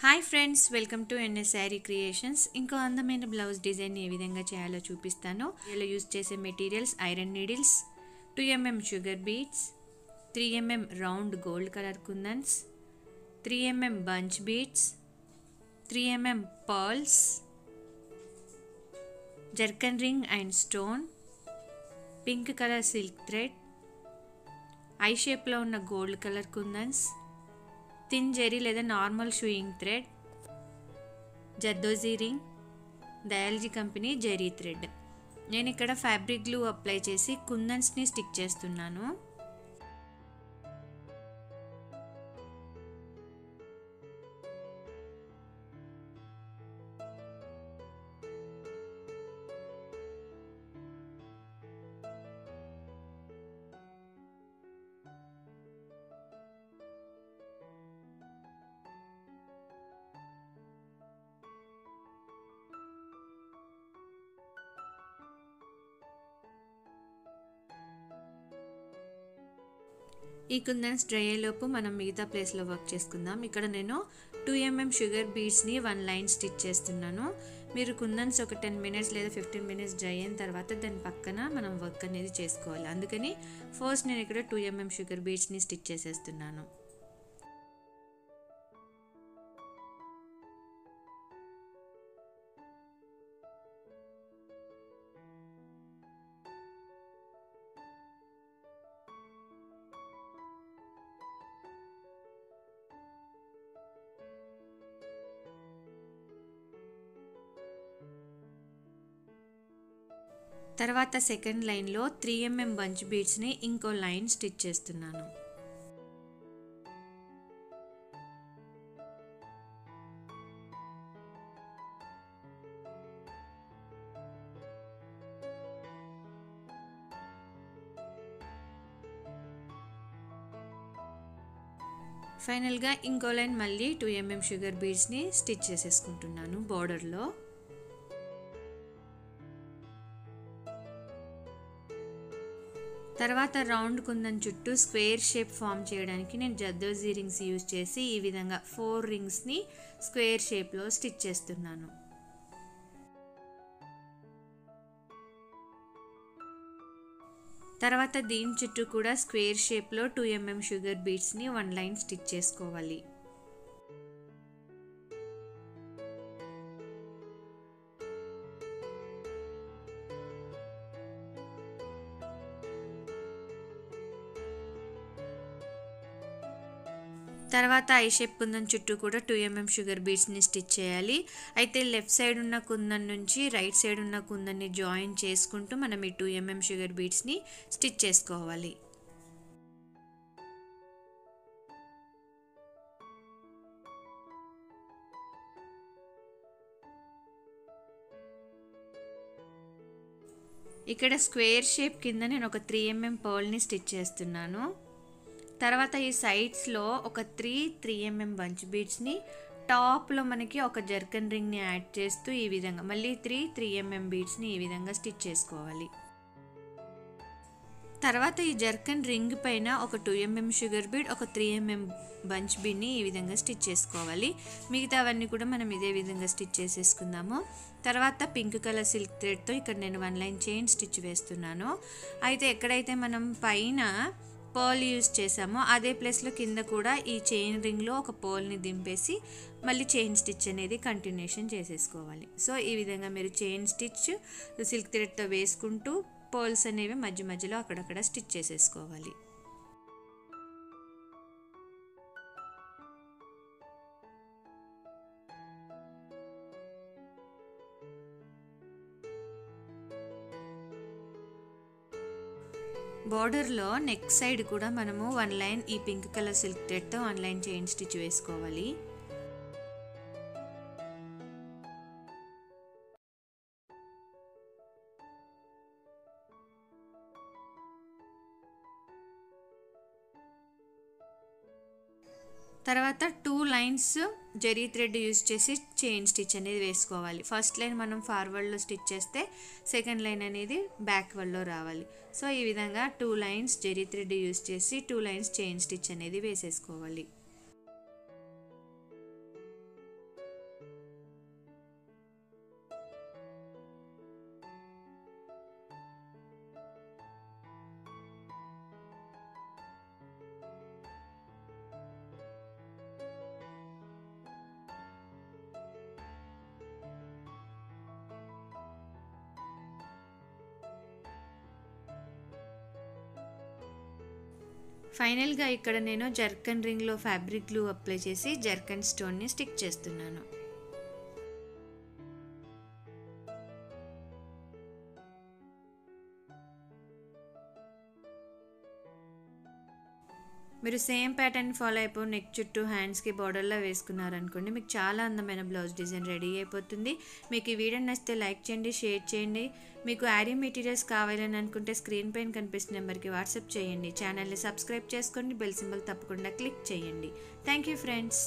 Hi friends, welcome to NS Saree creations. ఇంకో అందమైన blouse design ఏ విధంగా చేయాలో చూపిస్తాను. ఇలా యూజ్ చేసే materials iron needles, 2mm sugar beads, 3mm round gold colour kundans, 3mm bunch beads, 3mm pearls, zircon ring and stone, pink colour silk thread, eye షేప్లో ఉన్న gold colour kundans, thin zari లేదా normal sewing thread, zardozi ring, Dayalji company zari thread. నేను ఇక్కడ fabric glue apply చేసి కుందన్స్ని stick చేస్తున్నాను. ఈ కుందన్స్ dry అయ్యేలోపు మనం మిగతా ప్లేస్లో వర్క్ చేసుకుందాం. ఇక్కడ నేను 2mm షుగర్ బీడ్స్ని 1 లైన్ స్టిచ్ చేస్తున్నాను. మీరు కుందన్స్ ఒక 10 మినిట్స్ లేదా 15 మినిట్స్ డ్రై అయిన తర్వాత దాని పక్కన మనం వర్క్ అనేది చేసుకోవాలి. అందుకని ఫస్ట్ నేను ఇక్కడ 2mm షుగర్ బీడ్స్ని స్టిచ్ చేసేస్తున్నాను. తర్వాత సెకండ్ లైన్లో 3mm బంచ్ బీడ్స్ని ఇంకో లైన్ స్టిచ్ చేస్తున్నాను. ఫైనల్గా ఇంకో లైన్ మళ్ళీ 2mm షుగర్ బీడ్స్ని స్టిచ్ చేసేసుకుంటున్నాను బార్డర్లో. తర్వాత రౌండ్ కుందన్ చుట్టూ స్క్వేర్ షేప్ ఫామ్ చేయడానికి నేను జర్దోజీ రింగ్స్ యూజ్ చేసి ఈ విధంగా 4 రింగ్స్ని స్క్వేర్ షేప్లో స్టిచ్ చేస్తున్నాను. తర్వాత దీని చుట్టూ కూడా స్క్వేర్ షేప్లో 2mm షుగర్ బీడ్స్ని 1 లైన్ స్టిచ్ చేసుకోవాలి. తర్వాత ఐ షేప్ కుందన్ చుట్టూ కూడా 2mm షుగర్ బీడ్స్ని స్టిచ్ చేయాలి. అయితే లెఫ్ట్ సైడ్ ఉన్న కుందన్ నుంచి రైట్ సైడ్ ఉన్న కుందన్ని జాయిన్ చేసుకుంటూ మనం ఈ 2mm షుగర్ బీడ్స్ని స్టిచ్ చేసుకోవాలి. ఇక్కడ స్క్వేర్ షేప్ కింద నేను ఒక 3mm పర్ల్ని స్టిచ్ చేస్తున్నాను. తర్వాత ఈ సైడ్స్లో ఒక 3mm బంచ్ బీడ్స్ని, టాప్లో మనకి ఒక జర్కన్ రింగ్ని యాడ్ చేస్తూ ఈ విధంగా మళ్ళీ 3mm బీడ్స్ని ఈ విధంగా స్టిచ్ చేసుకోవాలి. తర్వాత ఈ జర్కన్ రింగ్ పైన ఒక 2mm షుగర్ బీడ్, ఒక 3mm బంచ్ బీడ్ని ఈ విధంగా స్టిచ్ చేసుకోవాలి. మిగతా అవన్నీ కూడా మనం ఇదే విధంగా స్టిచ్ చేసేసుకుందాము. తర్వాత పింక్ కలర్ సిల్క్ థ్రెడ్తో ఇక్కడ నేను 1 లైన్ చైన్ స్టిచ్ వేస్తున్నాను. అయితే ఎక్కడైతే మనం పైన పర్ల్ యూజ్ చేసామో అదే ప్లేస్లో కింద కూడా ఈ చైన్ రింగ్లో ఒక పర్ల్ని దింపేసి మళ్ళీ చైన్ స్టిచ్ అనేది కంటిన్యూషన్ చేసేసుకోవాలి. సో ఈ విధంగా మీరు చైన్ స్టిచ్ సిల్క్ థ్రెడ్తో వేసుకుంటూ పర్ల్స్ అనేవి మధ్య మధ్యలో అక్కడక్కడ స్టిచ్ చేసేసుకోవాలి. బార్డర్లో నెక్ సైడ్ కూడా మనము 1 లైన్ ఈ పింక్ కలర్ సిల్క్ థ్రెడ్తో 1 లైన్ చైన్ స్టిచ్ వేసుకోవాలి. తర్వాత 2 లైన్స్ జెరీ థ్రెడ్ యూజ్ చేసి చైన్ స్టిచ్ అనేది వేసుకోవాలి. ఫస్ట్ లైన్ మనం ఫార్వర్డ్లో స్టిచ్ చేస్తే సెకండ్ లైన్ అనేది బ్యాక్వర్డ్లో రావాలి. సో ఈ విధంగా 2 లైన్స్ జెరీ థ్రెడ్ యూజ్ చేసి 2 లైన్స్ చైన్ స్టిచ్ అనేది వేసేసుకోవాలి. ఫైనల్గా ఇక్కడ నేను జర్కన్ రింగ్లో ఫ్యాబ్రిక్ గ్లూ అప్లై చేసి జర్కన్ స్టోన్ని స్టిక్ చేస్తున్నాను. మీరు సేమ్ ప్యాటర్న్ ఫాలో అయిపోయి నెక్ చుట్టూ హ్యాండ్స్కి బార్డర్లా వేసుకున్నారనుకోండి, మీకు చాలా అందమైన బ్లౌజ్ డిజైన్ రెడీ అయిపోతుంది. మీకు ఈ వీడియో నచ్చితే లైక్ చేయండి, షేర్ చేయండి. మీకు యారీ మెటీరియల్స్ కావాలని అనుకుంటే స్క్రీన్ పైన కనిపిస్తున్న నెంబర్కి వాట్సాప్ చేయండి. ఛానల్ని సబ్స్క్రైబ్ చేసుకోండి, బెల్ సింబల్ తప్పకుండా క్లిక్ చేయండి. Thank you friends.